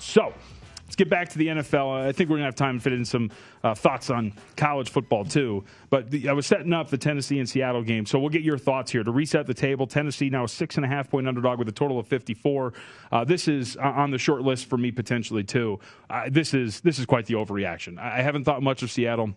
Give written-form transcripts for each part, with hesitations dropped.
So let's get back to the NFL. I think we're going to have time to fit in some thoughts on college football, too. But I was setting up the Tennessee and Seattle game, so we'll get your thoughts here. To reset the table, Tennessee now a 6.5-point underdog with a total of 54. This is on the short list for me potentially, too. This is quite the overreaction. I haven't thought much of Seattle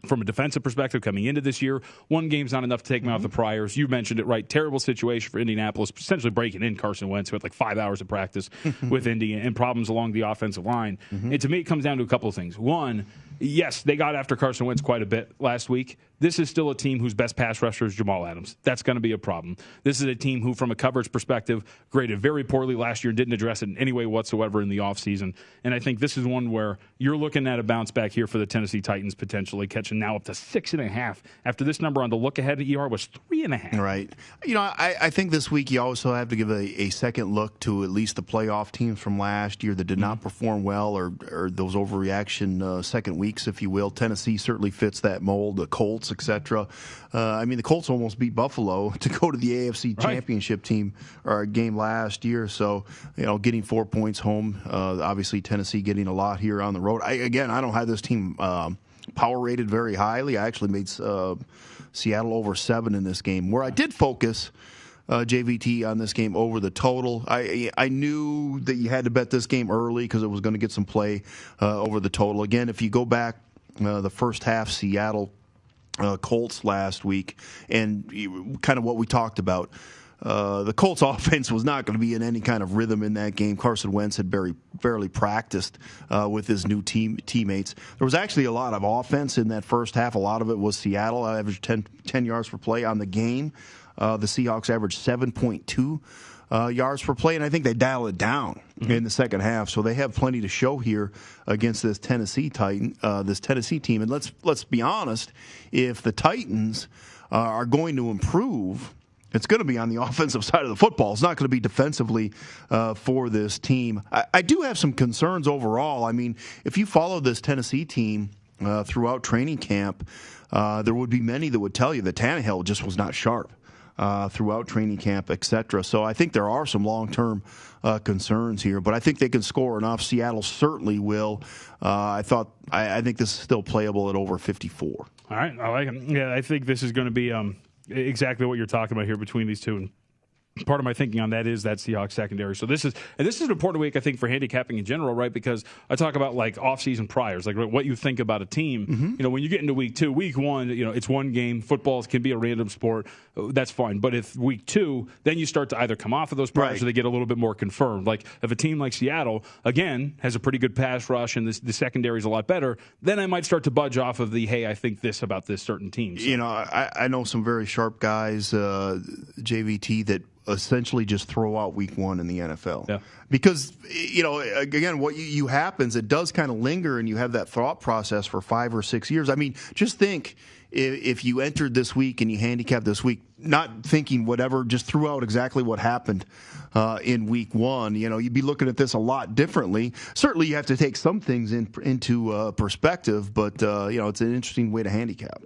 from a defensive perspective coming into this year. One game's not enough to take them out of the priors. You mentioned it, right? Terrible situation for Indianapolis, essentially breaking in Carson Wentz, who had like 5 hours of practice with Indy and problems along the offensive line. And to me, it comes down to a couple of things. One, yes, they got after Carson Wentz quite a bit last week. This is still a team whose best pass rusher is Jamal Adams. That's going to be a problem. This is a team who, from a coverage perspective, graded very poorly last year and didn't address it in any way whatsoever in the offseason. And I think this is one where you're looking at a bounce back here for the Tennessee Titans, potentially catching now up to 6.5 after this number on the look-ahead ER was 3.5. Right. I think this week you also have to give a second look to at least the playoff teams from last year that did not perform well or those overreaction second weeks, if you will. Tennessee certainly fits that mold, the Colts, etc. The Colts almost beat Buffalo to go to the AFC Championship team or game last year. So, getting 4 points home, obviously Tennessee getting a lot here on the road. I don't have this team power rated very highly. I actually made Seattle over 7 in this game. Where I did focus JVT on this game over the total. I knew that you had to bet this game early because it was going to get some play over the total. Again, if you go back the first half, Seattle Colts last week, and kind of what we talked about. The Colts offense was not going to be in any kind of rhythm in that game. Carson Wentz had barely practiced with his new teammates. There was actually a lot of offense in that first half. A lot of it was Seattle. I averaged 10 yards per play on the game. The Seahawks averaged 7.2 yards per play, and I think they dial it down in the second half. So they have plenty to show here against this Tennessee team. And let's be honest, if the Titans are going to improve, it's going to be on the offensive side of the football. It's not going to be defensively for this team. I do have some concerns overall. I mean, if you follow this Tennessee team throughout training camp, there would be many that would tell you that Tannehill just was not sharp throughout training camp, etc. So I think there are some long-term concerns here, but I think they can score enough. Seattle certainly will. I think this is still playable at over 54. All right, I like it. Yeah, I think this is going to be exactly what you're talking about here between these two. And part of my thinking on that is that Seahawks secondary. So this is an important week, I think, for handicapping in general, right? Because I talk about like off-season priors, like what you think about a team. When you get into week 2, week 1, it's one game. Football can be a random sport. That's fine. But if week 2, then you start to either come off of those priors or they get a little bit more confirmed. Like if a team like Seattle, again, has a pretty good pass rush and the secondary is a lot better, then I might start to budge off of the, hey, I think this about this certain team. So. I know some very sharp guys, JVT, that essentially just throw out week 1 in the NFL. Yeah. Because, again, what you happens, it does kind of linger and you have that thought process for 5 or 6 years. I mean, just think if you entered this week and you handicapped this week, not thinking whatever, just threw out exactly what happened in week 1, you'd be looking at this a lot differently. Certainly you have to take some things into perspective, but, it's an interesting way to handicap.